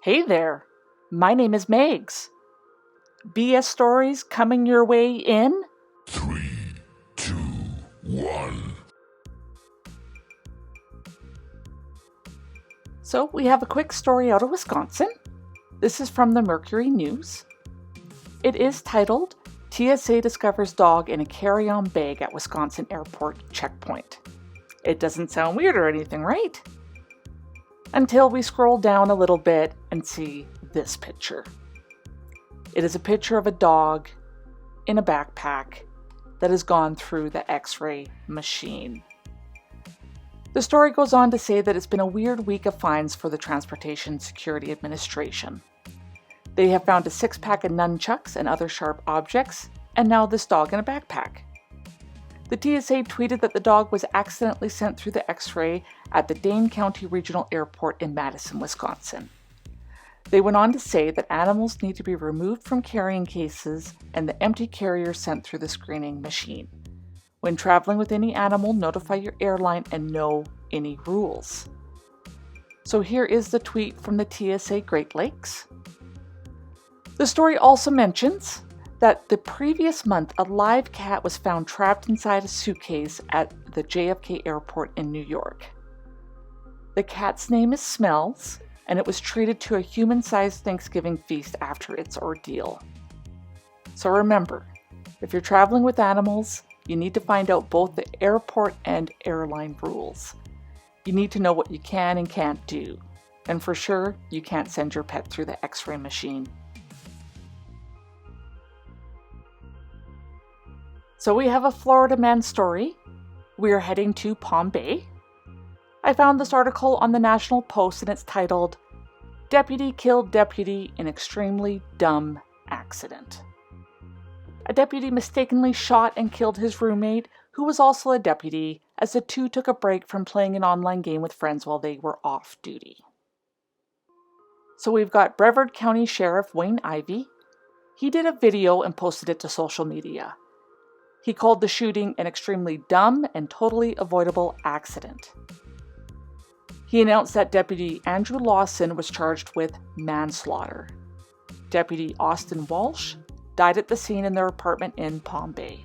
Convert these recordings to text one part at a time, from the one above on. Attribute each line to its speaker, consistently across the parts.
Speaker 1: Hey there, my name is Megs. BS stories coming your way in
Speaker 2: 3, 2, 1.
Speaker 1: So we have a quick story out of Wisconsin. This is from the Mercury News. It is titled, TSA discovers dog in a carry-on bag at Wisconsin airport checkpoint. It doesn't sound weird or anything, right? Until we scroll down a little bit and see this picture. It is a picture of a dog in a backpack that has gone through the X-ray machine. The story goes on to say that it's been a weird week of fines for the Transportation Security Administration. They have found a 6-pack of nunchucks and other sharp objects, and now this dog in a backpack. The TSA tweeted that the dog was accidentally sent through the X-ray at the Dane County Regional Airport in Madison, Wisconsin. They went on to say that animals need to be removed from carrying cases and the empty carrier sent through the screening machine. When traveling with any animal, notify your airline and know any rules. So here is the tweet from the TSA Great Lakes. The story also mentions that the previous month, a live cat was found trapped inside a suitcase at the JFK airport in New York. The cat's name is Smells, and it was treated to a human-sized Thanksgiving feast after its ordeal. So remember, if you're traveling with animals, you need to find out both the airport and airline rules. You need to know what you can and can't do. And for sure, you can't send your pet through the X-ray machine. So we have a Florida man story. We are heading to Palm Bay. I found this article on the National Post and it's titled, Deputy Killed Deputy in Extremely Dumb Accident. A deputy mistakenly shot and killed his roommate, who was also a deputy, as the two took a break from playing an online game with friends while they were off duty. So we've got Brevard County Sheriff Wayne Ivey. He did a video and posted it to social media. He called the shooting an extremely dumb and totally avoidable accident. He announced that Deputy Andrew Lawson was charged with manslaughter. Deputy Austin Walsh died at the scene in their apartment in Palm Bay.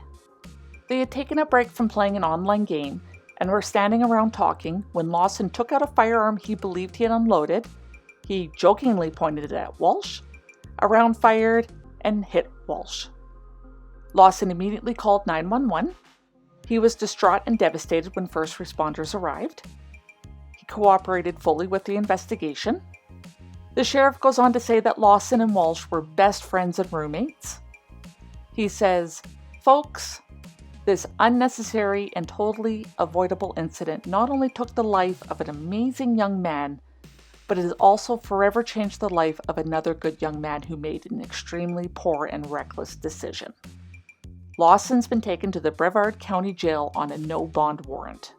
Speaker 1: They had taken a break from playing an online game and were standing around talking when Lawson took out a firearm he believed he had unloaded. He jokingly pointed it at Walsh. A round fired and hit Walsh. Lawson immediately called 911. He was distraught and devastated when first responders arrived. He cooperated fully with the investigation. The sheriff goes on to say that Lawson and Walsh were best friends and roommates. He says, "Folks, this unnecessary and totally avoidable incident not only took the life of an amazing young man, but it has also forever changed the life of another good young man who made an extremely poor and reckless decision." Lawson's been taken to the Brevard County Jail on a no-bond warrant.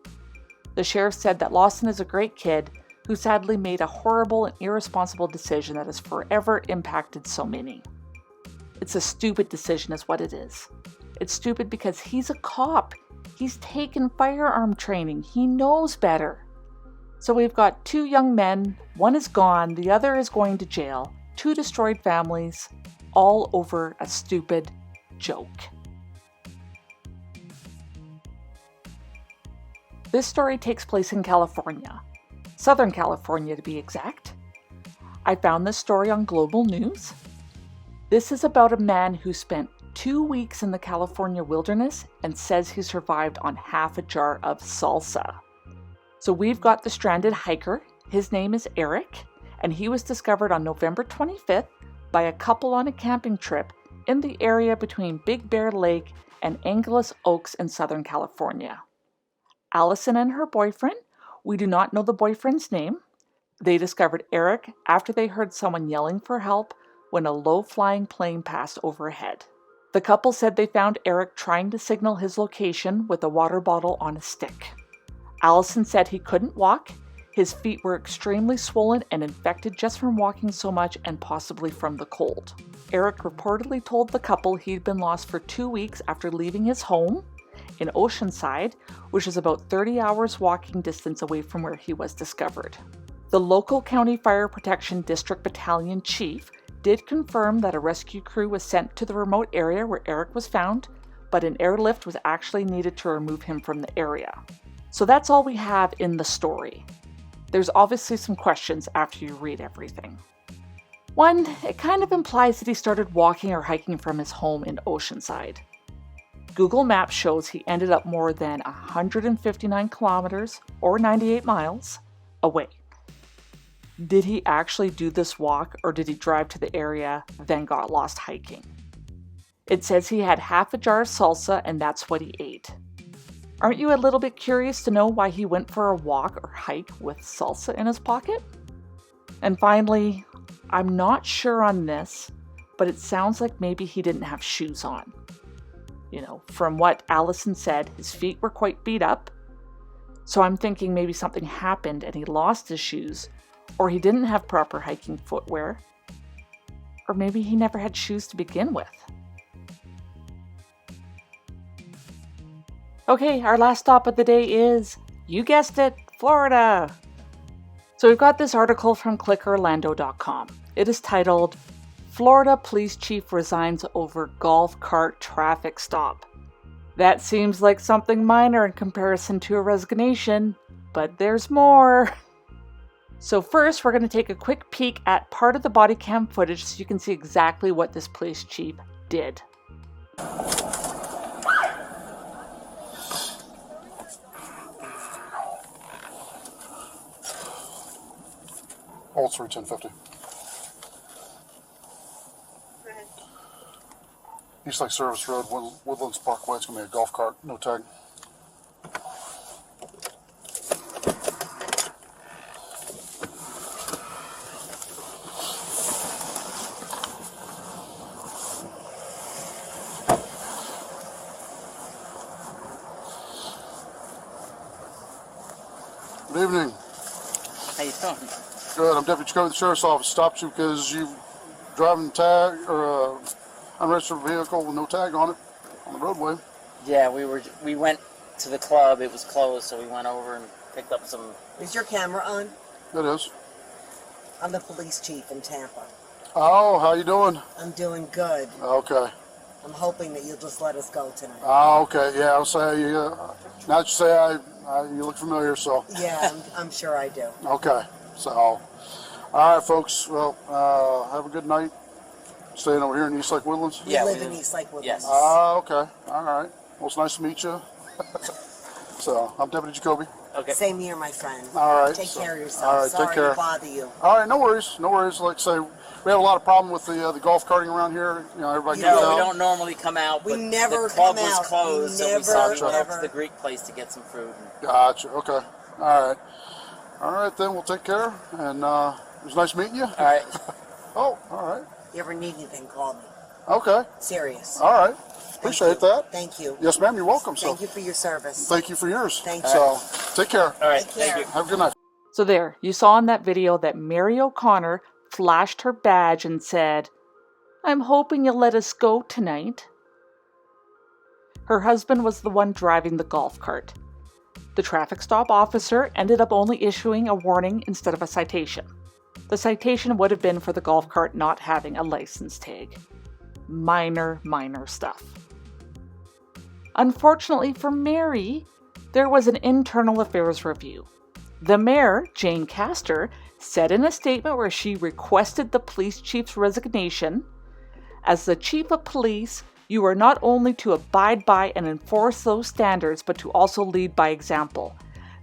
Speaker 1: The sheriff said that Lawson is a great kid who sadly made a horrible and irresponsible decision that has forever impacted so many. It's a stupid decision is what it is. It's stupid because he's a cop. He's taken firearm training. He knows better. So we've got 2 young men. One is gone. The other is going to jail. 2 destroyed families, all over a stupid joke. This story takes place in California, Southern California to be exact. I found this story on Global News. This is about a man who spent 2 weeks in the California wilderness and says he survived on half a jar of salsa. So we've got the stranded hiker. His name is Eric, and he was discovered on November 25th by a couple on a camping trip in the area between Big Bear Lake and Angeles Oaks in Southern California. Allison and her boyfriend, we do not know the boyfriend's name. They discovered Eric after they heard someone yelling for help when a low-flying plane passed overhead. The couple said they found Eric trying to signal his location with a water bottle on a stick. Allison said he couldn't walk. His feet were extremely swollen and infected just from walking so much and possibly from the cold. Eric reportedly told the couple he'd been lost for 2 weeks after leaving his home in Oceanside, which is about 30 hours walking distance away from where he was discovered. The local County Fire Protection District Battalion Chief did confirm that a rescue crew was sent to the remote area where Eric was found, but an airlift was actually needed to remove him from the area. So that's all we have in the story. There's obviously some questions after you read everything. One, it kind of implies that he started walking or hiking from his home in Oceanside. Google Maps shows he ended up more than 159 kilometers, or 98 miles, away. Did he actually do this walk, or did he drive to the area, then got lost hiking? It says he had half a jar of salsa and that's what he ate. Aren't you a little bit curious to know why he went for a walk or hike with salsa in his pocket? And finally, I'm not sure on this, but it sounds like maybe he didn't have shoes on. You know, from what Allison said, his feet were quite beat up. So I'm thinking maybe something happened and he lost his shoes, or he didn't have proper hiking footwear, or maybe he never had shoes to begin with. Okay, our last stop of the day is, you guessed it, Florida. So we've got this article from clickorlando.com. It is titled, Florida Police Chief Resigns Over Golf Cart Traffic Stop. That seems like something minor in comparison to a resignation, but there's more. So first, we're going to take a quick peek at part of the body cam footage so you can see exactly what this police chief did.
Speaker 3: Old 1050. East Lake Service Road, Woodlands Parkway. It's going to be a golf cart, no tag. Good evening.
Speaker 4: How you doing?
Speaker 3: Good. I'm Deputy Jacoby of the Sheriff's Office. Stopped you because you driving tag or unregistered vehicle with no tag on it on the roadway.
Speaker 4: Yeah, we went to the club. It was closed, so we went over and picked up some.
Speaker 5: Is your camera on?
Speaker 3: It is.
Speaker 5: I'm the police chief in Tampa.
Speaker 3: Oh, how you doing?
Speaker 5: I'm doing good.
Speaker 3: Okay.
Speaker 5: I'm hoping that you'll just let us go tonight.
Speaker 3: Oh, okay. Yeah, I'll say you. Now that you say you look familiar, so.
Speaker 5: Yeah, I'm sure I do.
Speaker 3: Okay. So, all right, folks. Well, have a good night. Staying over here in East Lake Woodlands?
Speaker 5: We live in East Lake Woodlands.
Speaker 4: Yes.
Speaker 3: Okay. All right. Well, it's nice to meet you. So, I'm Deputy Jacoby.
Speaker 4: Okay.
Speaker 5: Same here, my friend.
Speaker 3: All right.
Speaker 5: Take care of yourself.
Speaker 3: All right.
Speaker 5: Sorry
Speaker 3: Take care.
Speaker 5: to bother you.
Speaker 3: All right. No worries. No worries. Like I say, we have a lot of problem with the golf carting around here. You know, everybody
Speaker 4: No,
Speaker 3: goes
Speaker 4: we
Speaker 3: out.
Speaker 4: don't normally come out.
Speaker 5: We
Speaker 4: But
Speaker 5: never
Speaker 4: the club
Speaker 5: come
Speaker 4: was
Speaker 5: out.
Speaker 4: closed, so we
Speaker 5: Never,
Speaker 4: saw we went
Speaker 5: never.
Speaker 4: up to the Greek place to get some food.
Speaker 3: Gotcha. Okay. All right. All right. Then we'll take care. And it was nice meeting you.
Speaker 4: All right.
Speaker 3: Oh. All right.
Speaker 5: You ever need anything, call me.
Speaker 3: Okay.
Speaker 5: Serious.
Speaker 3: All right. Appreciate that.
Speaker 5: Thank you.
Speaker 3: Yes, ma'am. You're welcome.
Speaker 5: Thank you for your service.
Speaker 3: Thank you for yours.
Speaker 5: Thank you.
Speaker 3: So, take care.
Speaker 4: All right.
Speaker 5: Take care.
Speaker 4: Thank you.
Speaker 3: Have a good night.
Speaker 1: So there, you saw in that video that Mary O'Connor flashed her badge and said, I'm hoping you'll let us go tonight. Her husband was the one driving the golf cart. The traffic stop officer ended up only issuing a warning instead of a citation. The citation would have been for the golf cart not having a license tag. Minor stuff. Unfortunately for Mary, there was an internal affairs review. The mayor, Jane Castor, said in a statement where she requested the police chief's resignation, as the chief of police, you are not only to abide by and enforce those standards, but to also lead by example.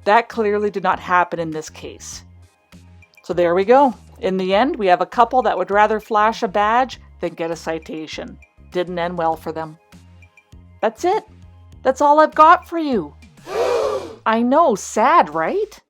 Speaker 1: That clearly did not happen in this case. So there we go. In the end, we have a couple that would rather flash a badge than get a citation. Didn't end well for them. That's it. That's all I've got for you. I know, sad, right?